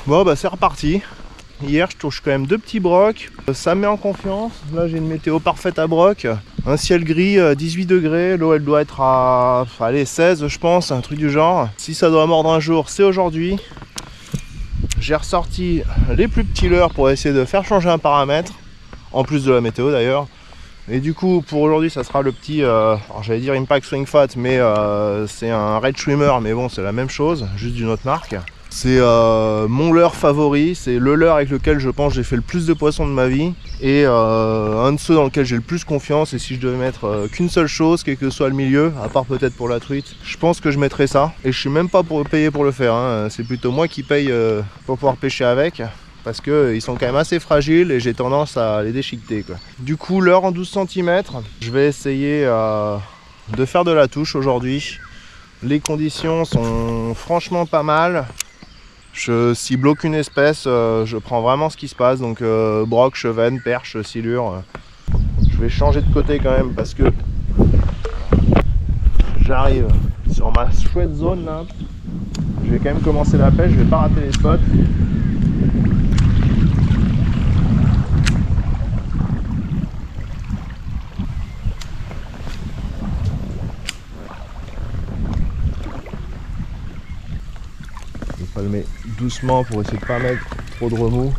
Bon bah c'est reparti. Hier je touche quand même 2 petits brocs, ça me met en confiance. Là j'ai une météo parfaite à broc, un ciel gris, 18 degrés, l'eau elle doit être à allez, 16 je pense, un truc du genre. Si ça doit mordre un jour, c'est aujourd'hui. J'ai ressorti les plus petits leurres pour essayer de faire changer un paramètre, en plus de la météo d'ailleurs. Et du coup pour aujourd'hui ça sera le petit, alors j'allais dire Impact Swing Fat, mais c'est un Red Swimmer, mais bon c'est la même chose, juste d'une autre marque. C'est mon leurre favori, c'est le leurre avec lequel je pense j'ai fait le plus de poissons de ma vie et un de ceux dans lequel j'ai le plus confiance. Et si je devais mettre qu'une seule chose, quel que soit le milieu, à part peut-être pour la truite, je pense que je mettrais ça. Et je suis même pas payé pour le faire, hein. C'est plutôt moi qui paye pour pouvoir pêcher avec, parce qu'ils sont quand même assez fragiles et j'ai tendance à les déchiqueter, quoi. Du coup leurre en 12 cm, je vais essayer de faire de la touche aujourd'hui. Les conditions sont franchement pas mal. Je cible aucune espèce, je prends vraiment ce qui se passe, donc broc, chevenne, perche, silure. Je vais changer de côté quand même parce que j'arrive sur ma chouette zone là. Je vais quand même commencer la pêche, je vais pas rater les spots. Je vais palmer doucement pour essayer de pas mettre trop de remous.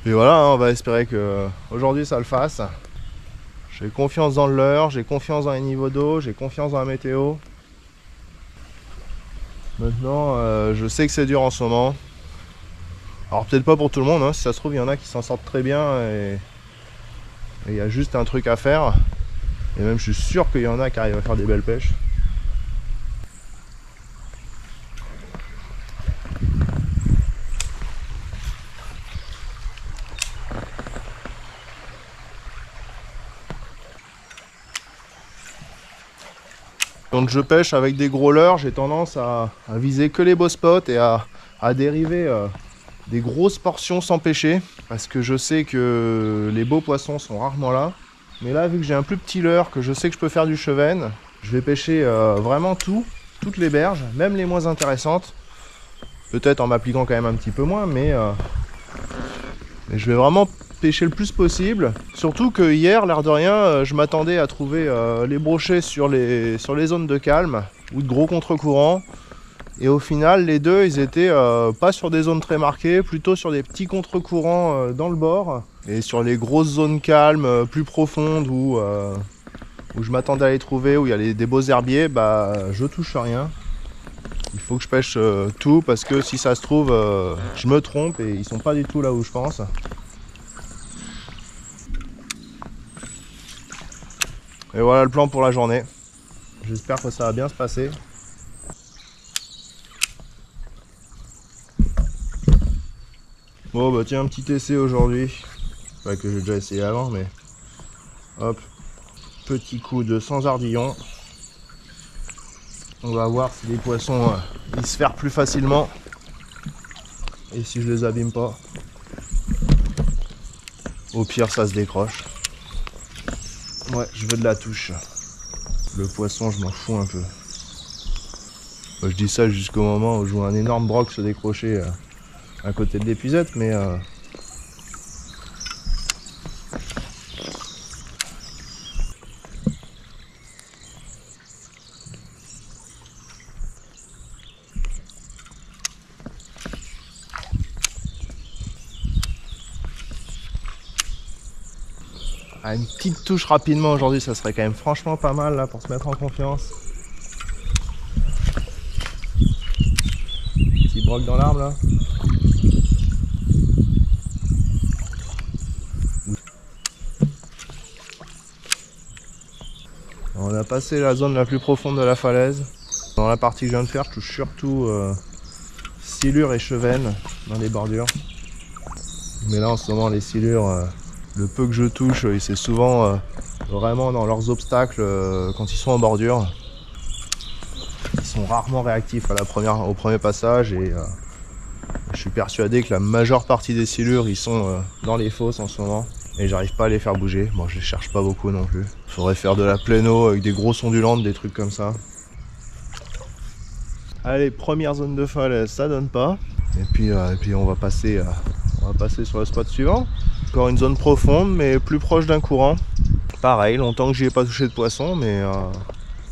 Et voilà, hein, on va espérer que aujourd'hui ça le fasse. J'ai confiance dans le leurre, j'ai confiance dans les niveaux d'eau, j'ai confiance dans la météo. Maintenant, je sais que c'est dur en ce moment. Alors peut-être pas pour tout le monde, hein. Si ça se trouve il y en a qui s'en sortent très bien et il y a juste un truc à faire. Et même je suis sûr qu'il y en a qui arrivent à faire des belles pêches. Quand je pêche avec des gros leurres, j'ai tendance à viser que les beaux spots et à dériver des grosses portions sans pêcher, parce que je sais que les beaux poissons sont rarement là. Mais là, vu que j'ai un plus petit leurre, que je sais que je peux faire du chevenne, je vais pêcher vraiment toutes les berges, même les moins intéressantes. Peut-être en m'appliquant quand même un petit peu moins, mais je vais vraiment pêcher le plus possible. Surtout que hier, l'air de rien, je m'attendais à trouver les brochets sur les zones de calme ou de gros contre-courants. Et au final, les deux, ils étaient pas sur des zones très marquées, plutôt sur des petits contre-courants dans le bord. Et sur les grosses zones calmes, plus profondes, où je m'attendais à les trouver, où il y a des beaux herbiers, bah je touche rien. Il faut que je pêche tout, parce que si ça se trouve, je me trompe et ils sont pas du tout là où je pense. Et voilà le plan pour la journée. J'espère que ça va bien se passer. Bon bah tiens, un petit essai aujourd'hui. Pas que j'ai déjà essayé avant, mais hop, petit coup de sans ardillon. On va voir si les poissons ils se ferment plus facilement et si je les abîme pas. Au pire ça se décroche. Ouais, je veux de la touche. Le poisson, je m'en fous un peu. Je dis ça jusqu'au moment où je vois un énorme broc se décrocher à côté de l'épuisette, mais une petite touche rapidement aujourd'hui, ça serait quand même franchement pas mal là pour se mettre en confiance. Petit broc dans l'arbre là. On a passé la zone la plus profonde de la falaise. Dans la partie que je viens de faire, je touche surtout silure et chevenne dans les bordures. Mais là en ce moment les silures, le peu que je touche, c'est souvent vraiment dans leurs obstacles quand ils sont en bordure. Ils sont rarement réactifs au premier passage et je suis persuadé que la majeure partie des silures ils sont dans les fosses en ce moment. et j'arrive pas à les faire bouger. Bon, je les cherche pas beaucoup non plus. Faudrait faire de la pleine eau avec des grosses ondulantes, des trucs comme ça. Allez, première zone de falaise, ça donne pas. Et puis on va passer sur le spot suivant. Encore une zone profonde, mais plus proche d'un courant. Pareil, longtemps que j'y ai pas touché de poisson, mais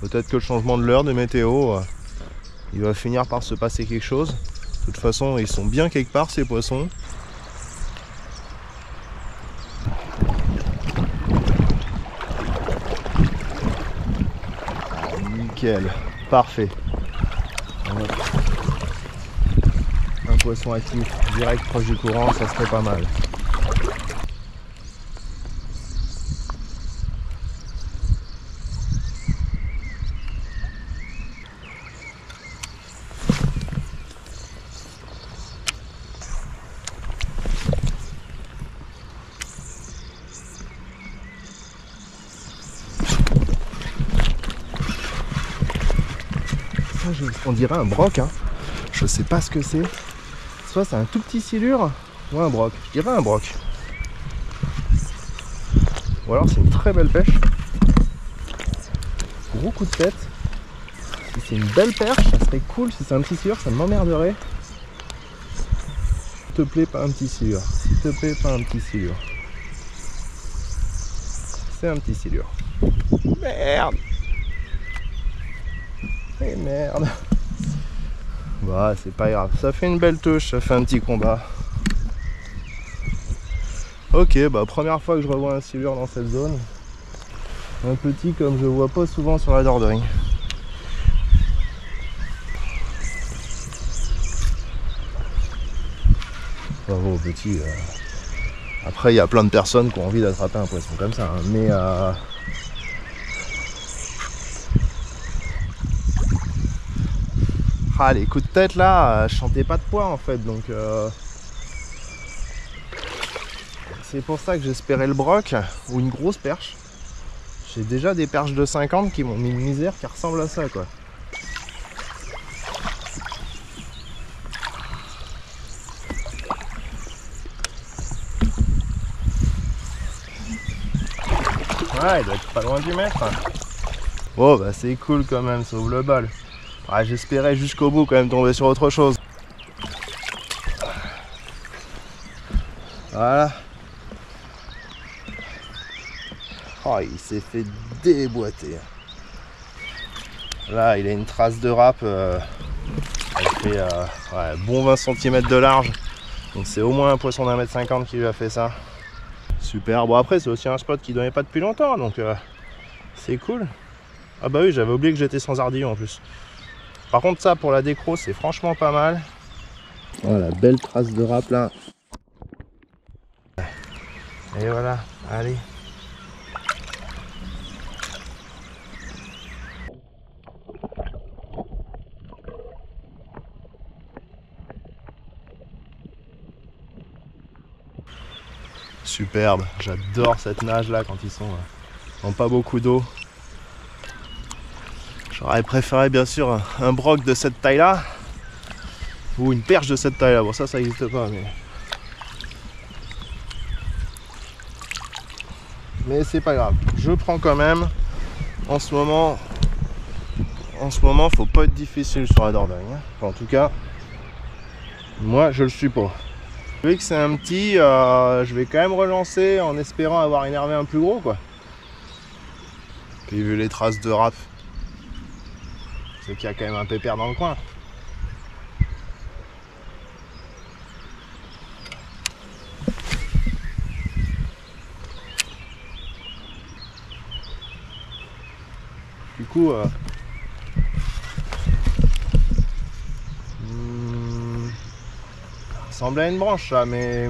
peut-être que le changement de l'heure, de météo, il va finir par se passer quelque chose. De toute façon, ils sont bien quelque part, ces poissons. Nickel, parfait. Un poisson actif direct proche du courant, ça serait pas mal. On dirait un broc, hein. Je sais pas ce que c'est. Soit c'est un tout petit silure ou un broc. Je dirais un broc. Ou alors c'est une très belle pêche. Gros coup de tête. Si c'est une belle perche, ça serait cool. Si c'est un petit silure, ça m'emmerderait. S'il te plaît, pas un petit silure. S'il te plaît, pas un petit silure. C'est un petit silure. Merde. Et merde. Bah c'est pas grave, ça fait une belle touche, ça fait un petit combat. Ok, bah première fois que je revois un silure dans cette zone. Un petit comme je vois pas souvent sur la Dordogne. Bravo petit. Après il y a plein de personnes qui ont envie d'attraper un poisson comme ça, hein. Mais ah, les coups de tête là, je sentais pas de poids en fait, donc c'est pour ça que j'espérais le broc ou une grosse perche. J'ai déjà des perches de 50 qui m'ont mis une misère qui ressemble à ça quoi. Ouais, il doit être pas loin du mètre. Oh bah c'est cool quand même, sauve le bol. Ah, j'espérais jusqu'au bout quand même tomber sur autre chose. Voilà. Oh, il s'est fait déboîter. Là, il a une trace de râpe. Elle fait ouais, bon 20 cm de large. Donc c'est au moins un poisson d'1,50 m qui lui a fait ça. Super. Bon après, c'est aussi un spot qui donnait pas depuis longtemps. Donc c'est cool. Ah bah oui, j'avais oublié que j'étais sans ardillon en plus. Par contre ça pour la décro c'est franchement pas mal. Voilà, belle trace de râpe là. Et voilà, allez. Superbe, j'adore cette nage là quand ils sont dans pas beaucoup d'eau. J'aurais préféré bien sûr un broc de cette taille là. Ou une perche de cette taille là, bon ça n'existe pas mais c'est pas grave, je prends quand même. En ce moment faut pas être difficile sur la Dordogne, hein. Enfin, en tout cas moi je le suis pas. Vu que c'est un petit, je vais quand même relancer en espérant avoir énervé un plus gros quoi. Puis vu les traces de râpe, c'est qu'il y a quand même un pépère dans le coin. Du coup, ça ressemble à une branche là, mais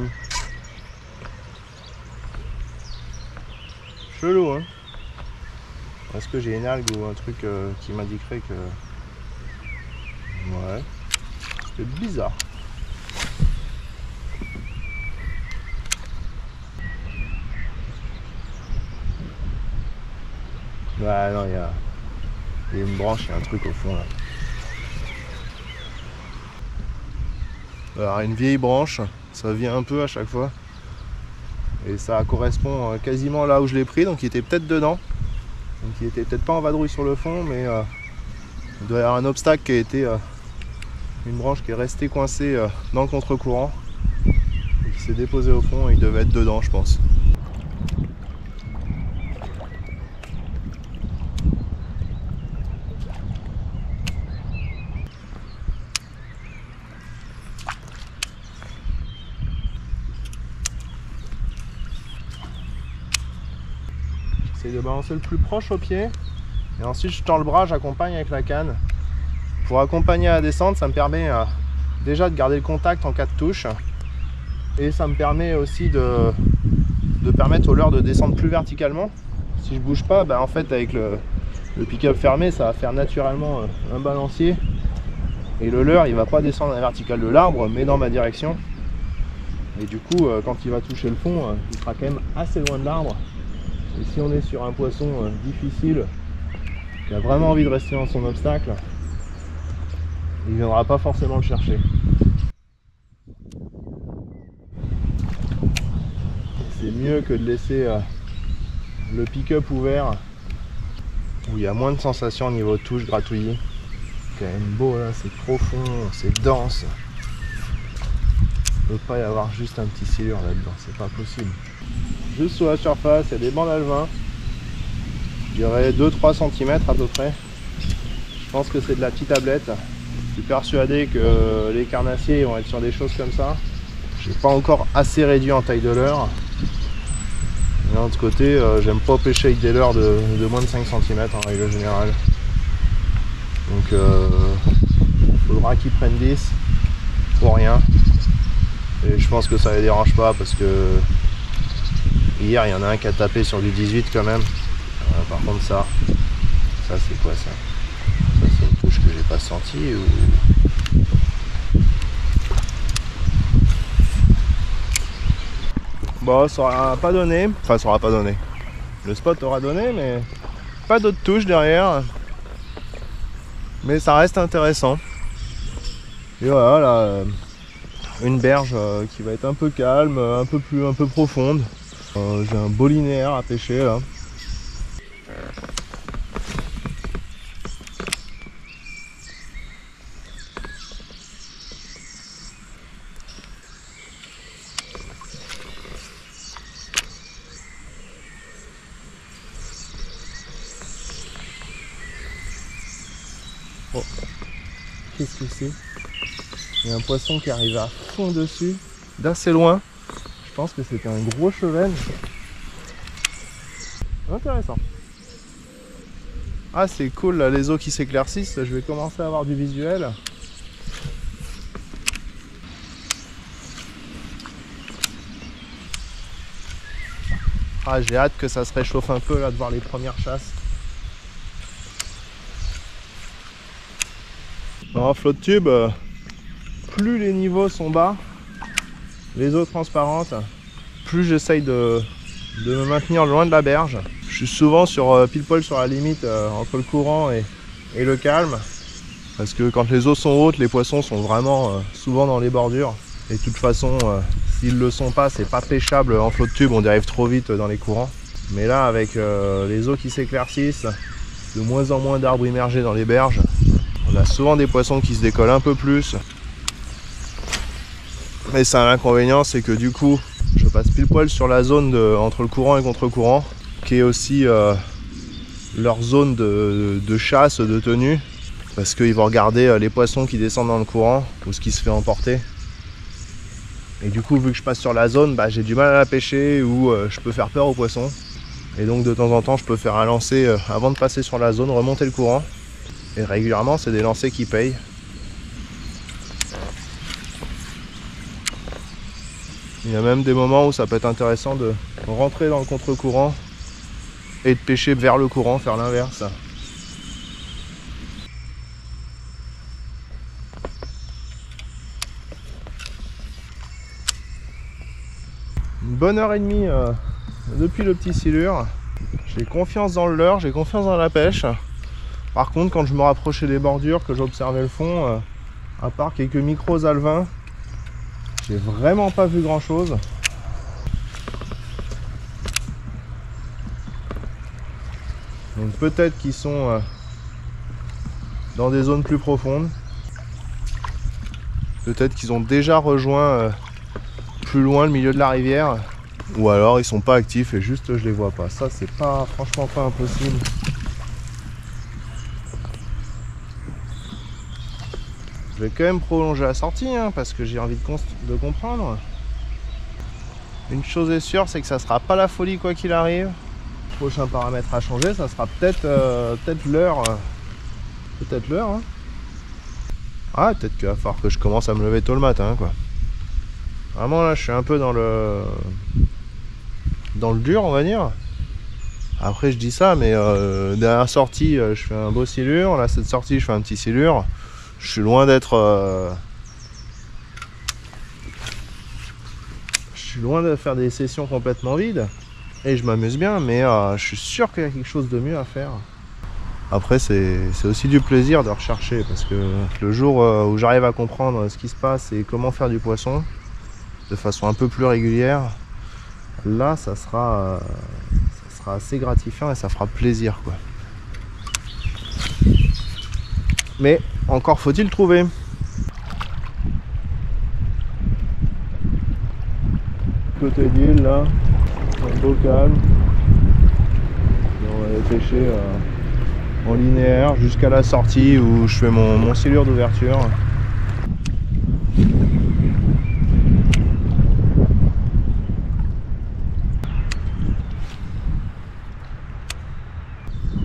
chelou hein. Est-ce que j'ai une algue ou un truc qui m'indiquerait que... Ouais, c'est bizarre. Ouais non, il y a une branche, il y a un truc au fond là. Alors une vieille branche, ça vient un peu à chaque fois. Et ça correspond quasiment là où je l'ai pris, donc il était peut-être dedans. Donc il était peut-être pas en vadrouille sur le fond, mais il doit y avoir un obstacle qui a été une branche qui est restée coincée dans le contre-courant et qui s'est déposée au fond, et il devait être dedans, je pense. J'essaie de balancer le plus proche au pied et ensuite je tends le bras, j'accompagne avec la canne. Pour accompagner la descente, ça me permet déjà de garder le contact en cas de touche, et ça me permet aussi de permettre au leurre de descendre plus verticalement. Si je bouge pas, en fait avec le pick-up fermé, ça va faire naturellement un balancier, et le leurre il va pas descendre à la verticale de l'arbre mais dans ma direction, et du coup quand il va toucher le fond, il sera quand même assez loin de l'arbre. Et si on est sur un poisson difficile, qui a vraiment envie de rester dans son obstacle, il ne viendra pas forcément le chercher. C'est mieux que de laisser le pick-up ouvert, où il y a moins de sensations au niveau de touche, gratouillis. C'est quand même beau là, c'est profond, c'est dense. Il ne peut pas y avoir juste un petit silure là-dedans, c'est pas possible. Juste sous la surface, il y a des bancs d'alevin. Je dirais 2-3 cm à peu près. Je pense que c'est de la petite tablette. Je suis persuadé que les carnassiers vont être sur des choses comme ça. J'ai pas encore assez réduit en taille de leurre. Et d'un autre côté, j'aime pas pêcher avec des leurres de moins de 5 cm en règle générale. Donc faudra qu'ils prennent 10 pour rien. Et je pense que ça les dérange pas, parce que hier il y en a un qui a tapé sur du 18 quand même. Par contre ça c'est quoi ça? Ça c'est une touche que j'ai pas sentie ou... Bon, ça aura pas donné. Enfin, ça aura pas donné. Le spot aura donné, mais pas d'autres touches derrière. Mais ça reste intéressant. Et voilà, là, une berge qui va être un peu calme, un peu profonde. J'ai un beau linéaire à pêcher là. Oh, qu'est-ce que c'est? Il y a un poisson qui arrive à fond dessus, d'assez loin. Je pense que c'était un gros chevenne. Intéressant. Ah, c'est cool là, les eaux qui s'éclaircissent. Je vais commencer à avoir du visuel. Ah, j'ai hâte que ça se réchauffe un peu là, de voir les premières chasses. En flotte tube, plus les niveaux sont bas, les eaux transparentes, plus j'essaye de me maintenir loin de la berge. Je suis souvent pile poil sur la limite entre le courant et le calme, parce que quand les eaux sont hautes, les poissons sont vraiment souvent dans les bordures, et de toute façon s'ils le sont pas, c'est pas pêchable en flotte tube, on dérive trop vite dans les courants. Mais là, avec les eaux qui s'éclaircissent, de moins en moins d'arbres immergés dans les berges, on a souvent des poissons qui se décollent un peu plus. Mais ça a un inconvénient, c'est que du coup, je passe pile poil sur la zone entre le courant et le contre-courant, qui est aussi leur zone de chasse, de tenue, parce qu'ils vont regarder les poissons qui descendent dans le courant ou ce qui se fait emporter. Et du coup, vu que je passe sur la zone, j'ai du mal à la pêcher, ou je peux faire peur aux poissons. Et donc de temps en temps, je peux faire un lancer avant de passer sur la zone, remonter le courant. Et régulièrement, c'est des lancers qui payent. Il y a même des moments où ça peut être intéressant de rentrer dans le contre-courant et de pêcher vers le courant, faire l'inverse. Une bonne heure et demie depuis le petit silure. J'ai confiance dans le leurre, j'ai confiance dans la pêche. Par contre, quand je me rapprochais des bordures, que j'observais le fond, à part quelques micros alevins, j'ai vraiment pas vu grand chose. Donc peut-être qu'ils sont dans des zones plus profondes. Peut-être qu'ils ont déjà rejoint plus loin le milieu de la rivière. Ou alors ils sont pas actifs et juste je les vois pas. Ça c'est pas franchement pas impossible. Je vais quand même prolonger la sortie hein, parce que j'ai envie de comprendre. Une chose est sûre, c'est que ça sera pas la folie quoi qu'il arrive. Le prochain paramètre à changer, ça sera peut-être l'heure. Peut-être l'heure. Hein. Ah, peut-être qu'il va falloir que je commence à me lever tôt le matin, quoi. Vraiment là, je suis un peu dans le dur, on va dire. Après, je dis ça, mais dernière sortie, je fais un beau silure. Là, cette sortie, je fais un petit silure. Je suis loin d'être. Je suis loin de faire des sessions complètement vides. Et je m'amuse bien, mais je suis sûr qu'il y a quelque chose de mieux à faire. Après, c'est aussi du plaisir de rechercher, parce que le jour où j'arrive à comprendre ce qui se passe et comment faire du poisson de façon un peu plus régulière, là, ça sera assez gratifiant et ça fera plaisir, quoi. Mais encore faut-il trouver. Côté d'île, là, un beau calme. Et on va aller pêcher en linéaire jusqu'à la sortie où je fais mon silure d'ouverture.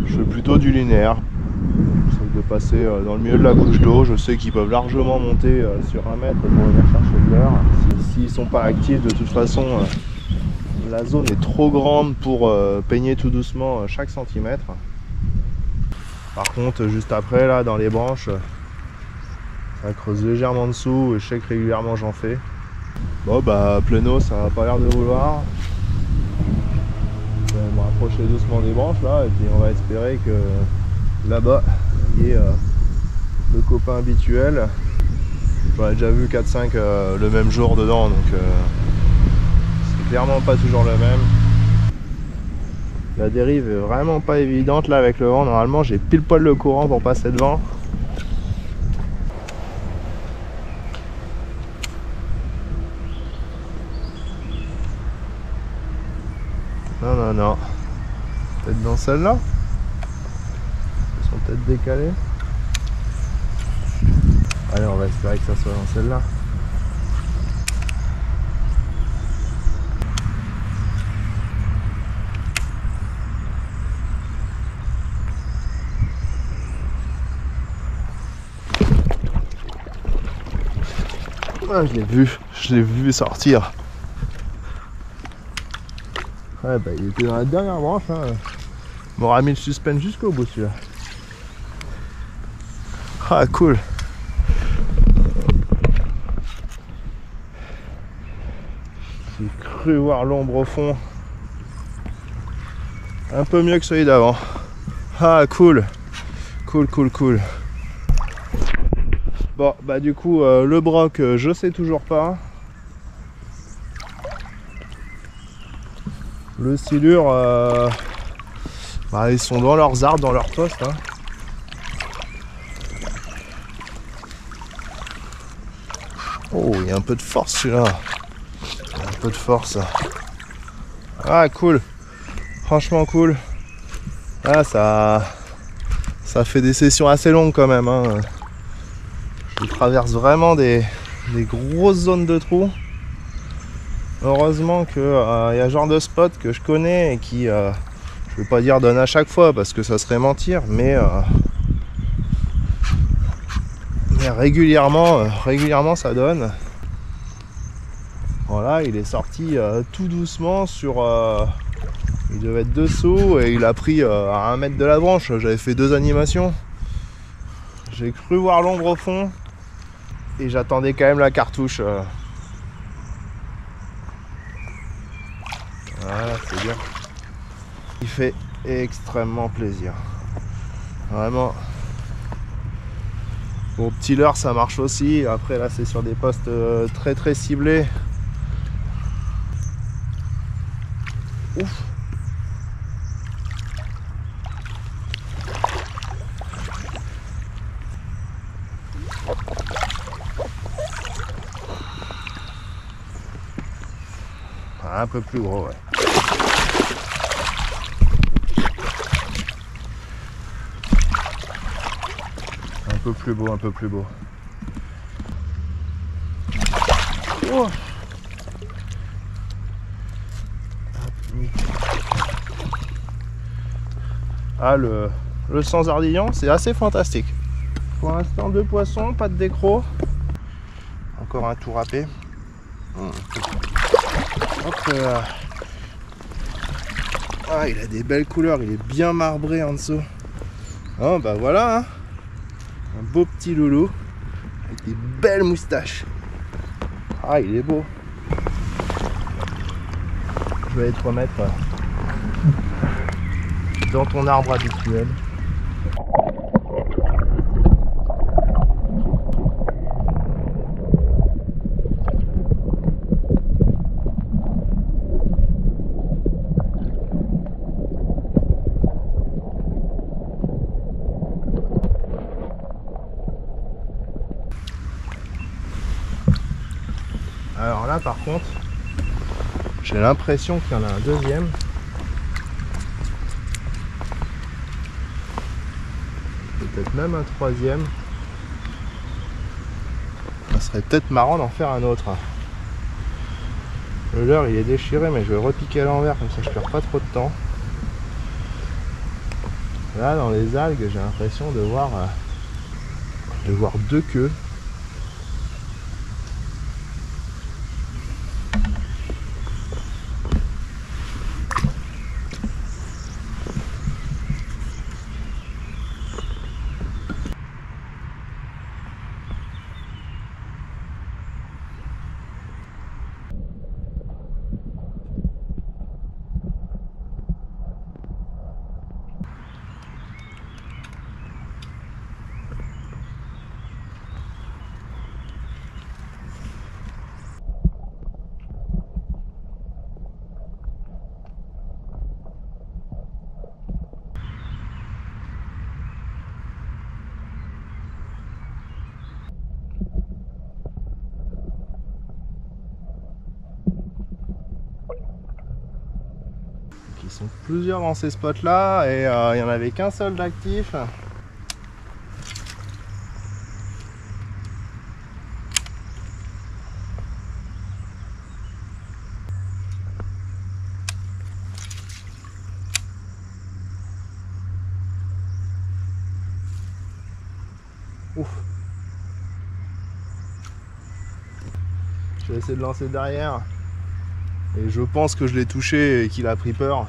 Je fais plutôt du linéaire. J'essaie de passer dans le milieu de la couche d'eau. Je sais qu'ils peuvent largement monter sur 1 mètre pour venir chercher de l'heure. S'ils sont pas actifs, de toute façon, la zone est trop grande pour peigner tout doucement chaque centimètre. Par contre, juste après, là, dans les branches, ça creuse légèrement dessous et je sais que régulièrement j'en fais. Bon, bah, plein ça n'a pas l'air de vouloir. Je vais me rapprocher doucement des branches, là, et puis on va espérer que là-bas, il y ait le copain habituel. J'en ai déjà vu 4-5 le même jour dedans, donc c'est clairement pas toujours le même. La dérive est vraiment pas évidente là avec le vent. Normalement j'ai pile poil le courant pour passer devant. Non. Peut-être dans celle-là. Ils sont peut-être décalés. Allez, on va espérer que ça soit dans celle-là. Ah, je l'ai vu sortir. Ouais, bah, il était dans la dernière branche. Hein. Il m'aura mis le suspense jusqu'au bout celui-là. Ah, cool. J'ai cru voir l'ombre au fond. Un peu mieux que celui d'avant. Ah, cool. Cool. Bon, bah du coup, le broc, je sais toujours pas. Le silure, bah, ils sont dans leurs arbres, dans leur poste. Hein. Oh, il y a un peu de force celui-là. Un peu de force. Ah, cool. Franchement cool. Ah, ça fait des sessions assez longues quand même. Hein. Je traverse vraiment des grosses zones de trous. Heureusement qu'il y a ce genre de spot que je connais et qui, je veux pas dire donne à chaque fois parce que ça serait mentir, mais régulièrement ça donne. Voilà, il est sorti tout doucement sur... il devait être dessous et il a pris à 1 mètre de la branche. J'avais fait 2 animations. J'ai cru voir l'ombre au fond. Et j'attendais quand même la cartouche. Voilà, c'est bien. Il fait extrêmement plaisir. Vraiment. Pour petit leurre, ça marche aussi. Après, là, c'est sur des postes très ciblés. Ouf. Un peu plus gros, ouais. Un peu plus beau, un peu plus beau. Oh. Ah, le sans ardillon, c'est assez fantastique. Pour l'instant, 2 poissons, pas de décro. Encore un tout râpé. Hop là. Ah, il a des belles couleurs, il est bien marbré en dessous. Oh, bah voilà, hein. Un beau petit loulou avec des belles moustaches. Ah, il est beau. Je vais aller te remettre dans ton arbre habituel. Alors là par contre, j'ai l'impression qu'il y en a un deuxième. Peut-être même un troisième. Ça serait peut-être marrant d'en faire un autre. Le leurre il est déchiré, mais je vais le repiquer à l'envers, comme ça je perds pas trop de temps. Là dans les algues, j'ai l'impression de voir 2 queues. Ils sont plusieurs dans ces spots là et il n'y en avait qu'un seul d'actif. Ouf. Je vais essayer de lancer derrière. Et je pense que je l'ai touché et qu'il a pris peur.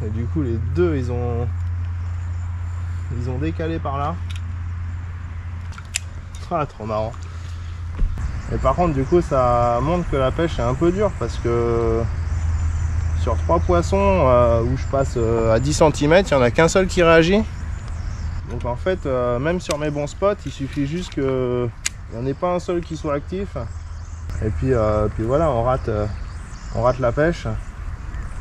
Et du coup les deux ils ont décalé par là. Ah, trop marrant. Et par contre du coup ça montre que la pêche est un peu dure parce que sur 3 poissons où je passe à 10 cm, il n'y en a qu'un seul qui réagit. Donc en fait même sur mes bons spots, il suffit juste qu'il n'y en ait pas un seul qui soit actif. Et puis voilà, on rate la pêche.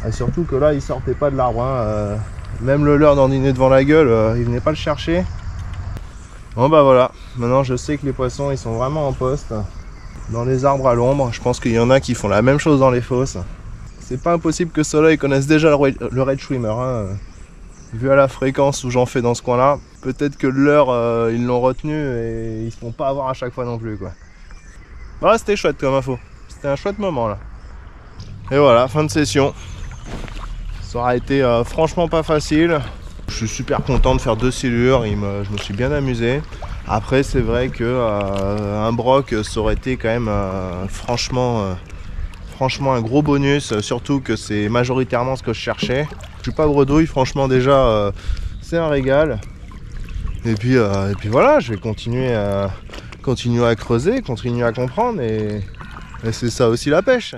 Et surtout que là, il sortait pas de l'arbre. Hein. Même le leurre dandiné devant la gueule, il venait pas le chercher. Bon bah voilà, maintenant je sais que les poissons, ils sont vraiment en poste. Dans les arbres à l'ombre, je pense qu'il y en a qui font la même chose dans les fosses. C'est pas impossible que ceux-là, ils connaissent déjà le red swimmer. Hein. Vu à la fréquence où j'en fais dans ce coin-là, peut-être que le leurre, ils l'ont retenu et ils se font pas avoir à chaque fois non plus, quoi. Voilà, c'était chouette comme info. C'était un chouette moment là. Et voilà, fin de session. Ça aura été franchement pas facile. Je suis super content de faire 2 silures. Je me suis bien amusé. Après, c'est vrai que un broc, ça aurait été quand même franchement un gros bonus. Surtout que c'est majoritairement ce que je cherchais. Je suis pas bredouille, franchement déjà c'est un régal. Et puis voilà, je vais continuer à creuser, continuer à comprendre et c'est ça aussi la pêche.